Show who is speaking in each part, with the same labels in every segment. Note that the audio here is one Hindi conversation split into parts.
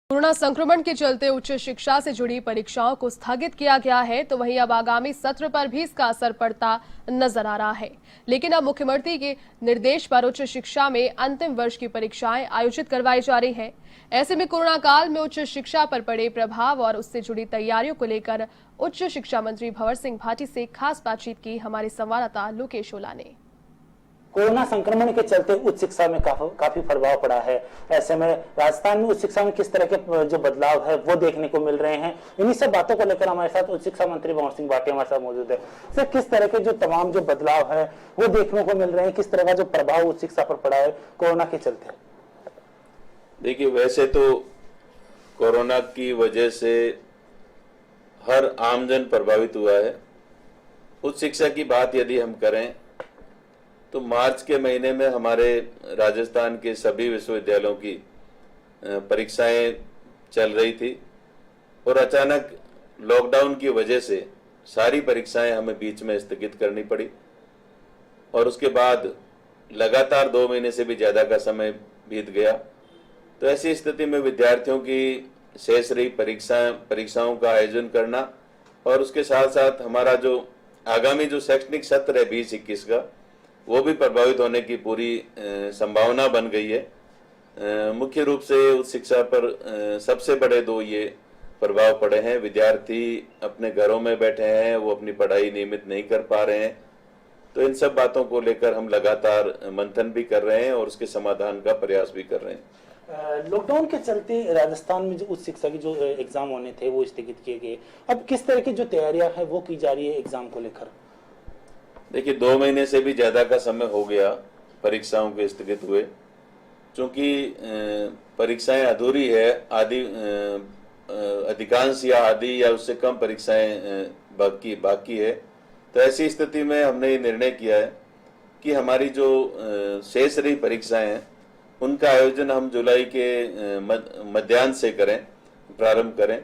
Speaker 1: कोरोना संक्रमण के चलते उच्च शिक्षा से जुड़ी परीक्षाओं को स्थगित किया गया है, तो वहीं अब आगामी सत्र पर भी इसका असर पड़ता नजर आ रहा है। लेकिन अब मुख्यमंत्री के निर्देश पर उच्च शिक्षा में अंतिम वर्ष की परीक्षाएं आयोजित करवाई जा रही हैं। ऐसे में कोरोना काल में उच्च शिक्षा पर पड़े प्रभाव और उससे जुड़ी तैयारियों को लेकर उच्च शिक्षा मंत्री भंवर सिंह भाटी से खास बातचीत की हमारे संवाददाता लोकेश ओला ने।
Speaker 2: कोरोना संक्रमण के चलते उच्च शिक्षा में काफी प्रभाव पड़ा है। ऐसे में राजस्थान में उच्च शिक्षा में किस तरह के जो बदलाव है वो देखने को मिल रहे हैं। इन्हीं सब बातों को लेकर हमारे साथ उच्च शिक्षा मंत्री भंवर सिंह भाटी हमारे साथ मौजूद है। सर, किस तरह के जो तमाम जो बदलाव है वो देखने को मिल रहे हैं, किस तरह का जो प्रभाव उच्च शिक्षा पर पड़ा है कोरोना के चलते?
Speaker 3: देखिए, वैसे तो कोरोना की वजह से हर आमजन प्रभावित हुआ है। उच्च शिक्षा की बात यदि हम करें तो मार्च के महीने में हमारे राजस्थान के सभी विश्वविद्यालयों की परीक्षाएं चल रही थी और अचानक लॉकडाउन की वजह से सारी परीक्षाएं हमें बीच में स्थगित करनी पड़ी और उसके बाद लगातार 2 महीने से भी ज़्यादा का समय बीत गया। तो ऐसी स्थिति में विद्यार्थियों की शेष रही परीक्षाओं का आयोजन करना और उसके साथ साथ हमारा जो आगामी जो शैक्षणिक सत्र है 2021 का, वो भी प्रभावित होने की पूरी संभावना बन गई है। मुख्य रूप से उच्च शिक्षा पर सबसे बड़े 2 ये प्रभाव पड़े हैं। विद्यार्थी अपने घरों में बैठे हैं, वो अपनी पढ़ाई नियमित नहीं कर पा रहे हैं। तो इन सब बातों को लेकर हम लगातार मंथन भी कर रहे हैं और उसके समाधान का प्रयास भी कर रहे हैं।
Speaker 2: लॉकडाउन के चलते राजस्थान में जो उच्च शिक्षा के जो एग्जाम होने थे वो स्थगित किए गए। अब किस तरह की जो तैयारियां हैं वो की जा रही है एग्जाम को लेकर?
Speaker 3: देखिए, 2 महीने से भी ज़्यादा का समय हो गया परीक्षाओं के स्थगित हुए। चूँकि परीक्षाएं अधूरी है, अधिकांश या आधी या उससे कम परीक्षाएं बाकी है, तो ऐसी स्थिति में हमने ये निर्णय किया है कि हमारी जो शेष रही परीक्षाएं हैं उनका आयोजन हम जुलाई के मध्यांश से प्रारंभ करें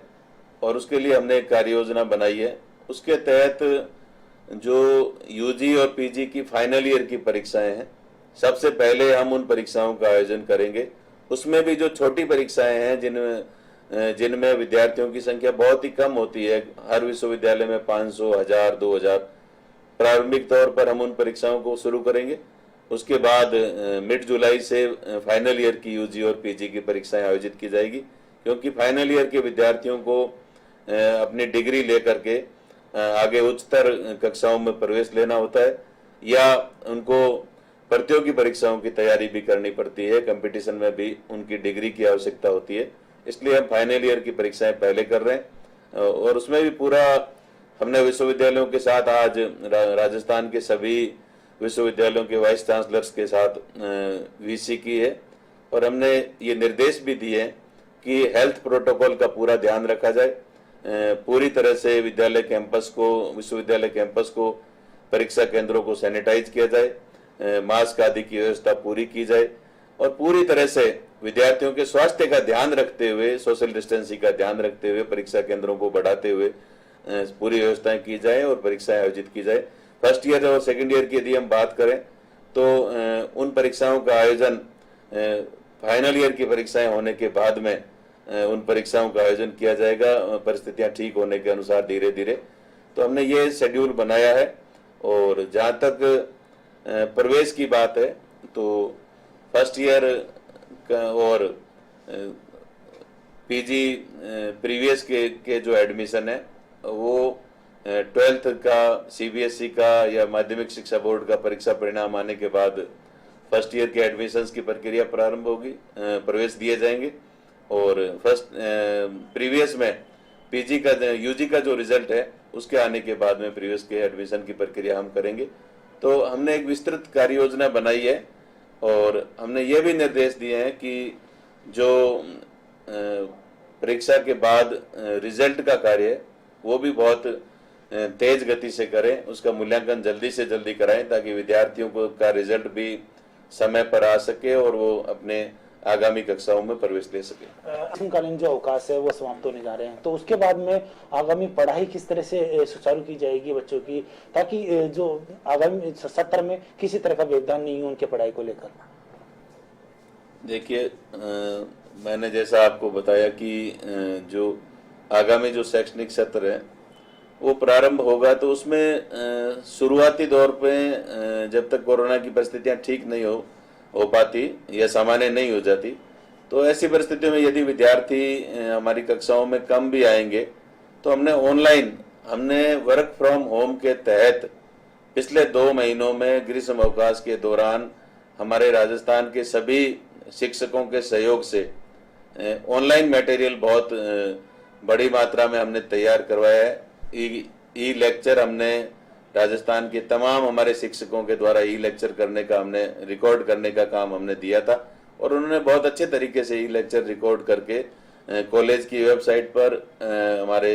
Speaker 3: और उसके लिए हमने एक कार्य योजना बनाई है। उसके तहत जो यूजी और पीजी की फाइनल ईयर की परीक्षाएं हैं, सबसे पहले हम उन परीक्षाओं का आयोजन करेंगे। उसमें भी जो छोटी परीक्षाएं हैं जिनमें विद्यार्थियों की संख्या बहुत ही कम होती है, हर विश्वविद्यालय में 500, 1000, 2000, प्रारंभिक तौर पर हम उन परीक्षाओं को शुरू करेंगे। उसके बाद मिड जुलाई से फाइनल ईयर की यूजी और पीजी की परीक्षाएं आयोजित की जाएगी, क्योंकि फाइनल ईयर के विद्यार्थियों को अपनी डिग्री लेकर के आगे उच्चतर कक्षाओं में प्रवेश लेना होता है या उनको प्रतियोगी परीक्षाओं की तैयारी भी करनी पड़ती है, कंपटीशन में भी उनकी डिग्री की आवश्यकता होती है। इसलिए हम फाइनल ईयर की परीक्षाएं पहले कर रहे हैं और उसमें भी पूरा हमने विश्वविद्यालयों के साथ आज राजस्थान के सभी विश्वविद्यालयों के वाइस चांसलर्स के साथ वीसी की है और हमने ये निर्देश भी दिए हैं कि हेल्थ प्रोटोकॉल का पूरा ध्यान रखा जाए। पूरी तरह से विश्वविद्यालय कैंपस को परीक्षा केंद्रों को सैनिटाइज किया जाए, मास्क आदि की व्यवस्था पूरी की जाए और पूरी तरह से विद्यार्थियों के स्वास्थ्य का ध्यान रखते हुए, सोशल डिस्टेंसिंग का ध्यान रखते हुए परीक्षा केंद्रों को बढ़ाते हुए पूरी व्यवस्थाएं की जाए और परीक्षाएं आयोजित की जाए। फर्स्ट ईयर और सेकेंड ईयर की यदि हम बात करें तो उन परीक्षाओं का आयोजन फाइनल ईयर की परीक्षाएं होने के बाद में उन परीक्षाओं का आयोजन किया जाएगा, परिस्थितियां ठीक होने के अनुसार धीरे धीरे। तो हमने ये शेड्यूल बनाया है। और जहाँ तक प्रवेश की बात है तो फर्स्ट ईयर और पीजी प्रीवियस के जो एडमिशन है वो 12th का सीबीएसई का या माध्यमिक शिक्षा बोर्ड का परीक्षा परिणाम आने के बाद फर्स्ट ईयर के एडमिशन्स की प्रक्रिया प्रारंभ होगी, प्रवेश दिए जाएंगे और प्रीवियस में पीजी का यूजी का जो रिजल्ट है उसके आने के बाद में प्रीवियस के एडमिशन की प्रक्रिया हम करेंगे। तो हमने एक विस्तृत कार्य योजना बनाई है और हमने ये भी निर्देश दिए हैं कि जो परीक्षा के बाद रिजल्ट का कार्य है वो भी बहुत तेज गति से करें, उसका मूल्यांकन जल्दी से जल्दी कराएं ताकि विद्यार्थियों को का रिजल्ट भी समय पर आ सके और वो अपने आगामी कक्षाओं में प्रवेश ले सके।
Speaker 2: ग्रीष्मकालीन जो अवकाश है वो समाप्त होने जा रहे हैं, तो उसके बाद में आगामी पढ़ाई किस तरह से सुचारू की जाएगी बच्चों की, ताकि जो आगामी सत्र में किसी तरह का व्यवधान नहीं हो उनके पढ़ाई को लेकर?
Speaker 3: देखिए, मैंने जैसा आपको बताया कि जो आगामी जो शैक्षणिक सत्र है वो प्रारंभ होगा, तो उसमें शुरुआती दौर पे जब तक कोरोना की परिस्थितियां ठीक नहीं हो पाती या सामान्य नहीं हो जाती, तो ऐसी परिस्थितियों में यदि विद्यार्थी हमारी कक्षाओं में कम भी आएंगे तो हमने वर्क फ्रॉम होम के तहत पिछले 2 महीनों में ग्रीष्म अवकाश के दौरान हमारे राजस्थान के सभी शिक्षकों के सहयोग से ऑनलाइन मटेरियल बहुत बड़ी मात्रा में हमने तैयार करवाया है। ई लेक्चर हमने राजस्थान के तमाम हमारे शिक्षकों के द्वारा ई लेक्चर करने का हमने रिकॉर्ड करने का काम हमने दिया था, और उन्होंने बहुत अच्छे तरीके से ई लेक्चर रिकॉर्ड करके कॉलेज की वेबसाइट पर, हमारे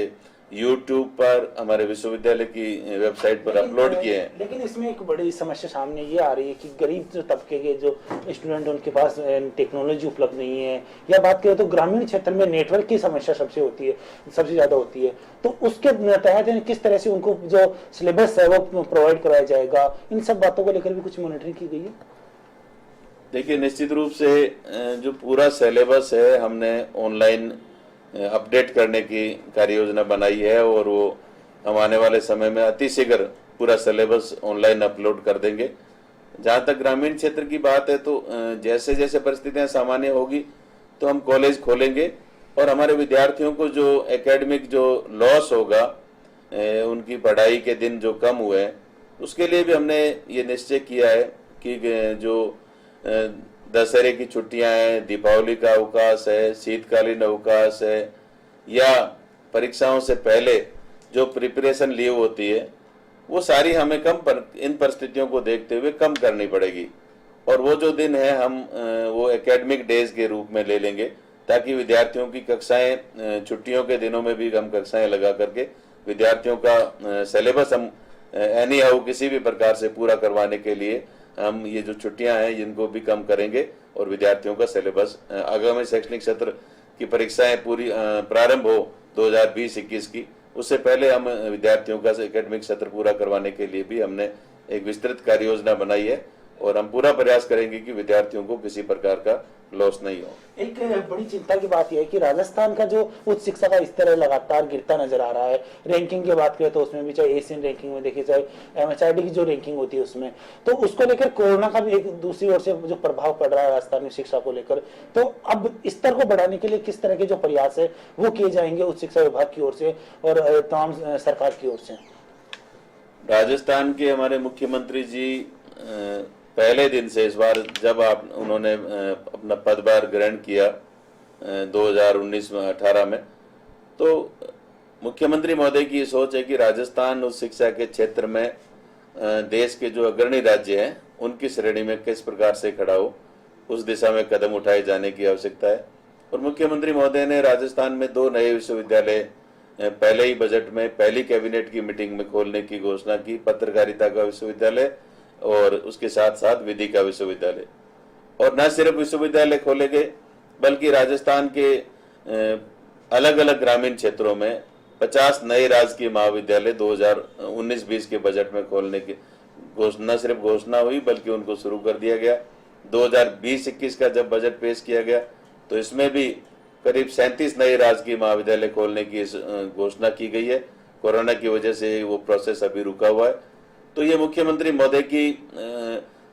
Speaker 3: यूट्यूब पर, हमारे विश्वविद्यालय की वेबसाइट पर अपलोड किए हैं।
Speaker 2: लेकिन इसमें एक बड़ी समस्या सामने ये आ रही है कि गरीब जो तबके के जो स्टूडेंट उनके पास टेक्नोलॉजी उपलब्ध नहीं है, या बात करें तो ग्रामीण क्षेत्र में नेटवर्क की समस्या सबसे ज्यादा होती है। तो उसके तहत किस तरह से उनको जो सिलेबस है वो प्रोवाइड कराया जाएगा, इन सब बातों को लेकर भी कुछ मॉनिटरिंग की गई है?
Speaker 3: देखिए, निश्चित रूप से जो पूरा सिलेबस है हमने ऑनलाइन अपडेट करने की कार्य योजना बनाई है, और वो हम आने वाले समय में अतिशीघ्र पूरा सिलेबस ऑनलाइन अपलोड कर देंगे। जहाँ तक ग्रामीण क्षेत्र की बात है, तो जैसे जैसे परिस्थितियां सामान्य होगी तो हम कॉलेज खोलेंगे, और हमारे विद्यार्थियों को जो एकेडमिक जो लॉस होगा, उनकी पढ़ाई के दिन जो कम हुए हैं, उसके लिए भी हमने ये निश्चय किया है कि जो दशहरे की छुट्टियां हैं, दीपावली का अवकाश है, शीतकालीन अवकाश है, या परीक्षाओं से पहले जो प्रिपरेशन लीव होती है, वो सारी हमें इन परिस्थितियों को देखते हुए कम करनी पड़ेगी। और वो जो दिन है हम वो एकेडमिक डेज के रूप में ले लेंगे, ताकि विद्यार्थियों की कक्षाएं छुट्टियों के दिनों में भी हम कक्षाएं लगा करके विद्यार्थियों का सिलेबस हम एनी हाउ किसी भी प्रकार से पूरा करवाने के लिए हम ये जो छुट्टियां हैं इनको भी कम करेंगे, और विद्यार्थियों का सिलेबस आगामी शैक्षणिक सत्र की परीक्षाएं पूरी प्रारंभ हो 2020-21 की, उससे पहले हम विद्यार्थियों का एकेडमिक सत्र पूरा करवाने के लिए भी हमने एक विस्तृत कार्य योजना बनाई है, और हम पूरा प्रयास करेंगे कि विद्यार्थियों को किसी प्रकार का लॉस नहीं हो।
Speaker 2: एक बड़ी चिंता की बात यह है कि राजस्थान का जो उच्च शिक्षा का स्तर है लगातार गिरता नजर आ रहा है। रैंकिंग की बात करें तो उसमें भी, चाहे एशियन रैंकिंग में देखिए, चाहे MHRD की जो रैंकिंग होती है उसमें, तो उसको लेकर कोरोना का भी एक दूसरी ओर से जो प्रभाव पड़ रहा है राजस्थान में शिक्षा को लेकर, तो अब स्तर को बढ़ाने के लिए किस तरह के जो प्रयास है वो किए जाएंगे उच्च शिक्षा विभाग की ओर से और तमाम सरकार की ओर से?
Speaker 3: राजस्थान के हमारे मुख्यमंत्री जी पहले दिन से, इस बार जब उन्होंने अपना पदभार ग्रहण किया 2019-18 में, तो मुख्यमंत्री महोदय की सोच है कि राजस्थान उच्च शिक्षा के क्षेत्र में देश के जो अग्रणी राज्य हैं उनकी श्रेणी में किस प्रकार से खड़ा हो, उस दिशा में कदम उठाए जाने की आवश्यकता है। और मुख्यमंत्री महोदय ने राजस्थान में 2 नए विश्वविद्यालय पहले ही बजट में पहली कैबिनेट की मीटिंग में खोलने की घोषणा की, पत्रकारिता का विश्वविद्यालय और उसके साथ साथ विधि का विश्वविद्यालय। और न सिर्फ विश्वविद्यालय खोले गए, बल्कि राजस्थान के अलग अलग ग्रामीण क्षेत्रों में 50 नए राजकीय महाविद्यालय 2019-20 के बजट में खोलने की न सिर्फ घोषणा हुई, बल्कि उनको शुरू कर दिया गया। 2020-21 का जब बजट पेश किया गया तो इसमें भी करीब 37 नए राजकीय महाविद्यालय खोलने की घोषणा की गई है। कोरोना की वजह से वो प्रोसेस अभी रुका हुआ है। तो ये मुख्यमंत्री महोदय की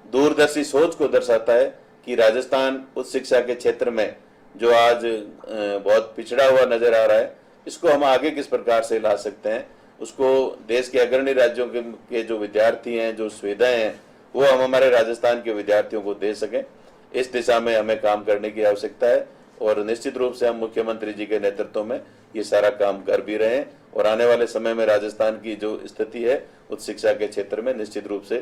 Speaker 3: दूरदर्शी सोच को दर्शाता है कि राजस्थान उच्च शिक्षा के क्षेत्र में जो आज बहुत पिछड़ा हुआ नजर आ रहा है, इसको हम आगे किस प्रकार से ला सकते हैं, उसको देश के अग्रणी राज्यों के जो विद्यार्थी हैं, जो सुविधाएं हैं, वो हम हमारे राजस्थान के विद्यार्थियों को दे सकें। इस दिशा में हमें काम करने की आवश्यकता है, और निश्चित रूप से हम मुख्यमंत्री जी के नेतृत्व में ये सारा काम कर भी रहे हैं। और आने वाले समय में राजस्थान की जो स्थिति है उच्च शिक्षा के क्षेत्र में निश्चित रूप से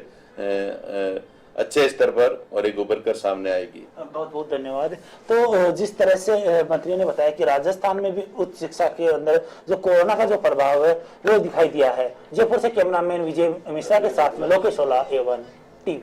Speaker 3: अच्छे स्तर पर और एक उभर कर सामने आएगी।
Speaker 2: बहुत बहुत धन्यवाद। तो जिस तरह से मंत्री ने बताया कि राजस्थान में भी उच्च शिक्षा के अंदर जो कोरोना का जो प्रभाव है वो दिखाई दिया है। जयपुर से कैमरामैन विजय मिश्रा के साथ में लोकेश ओला, A1 TV।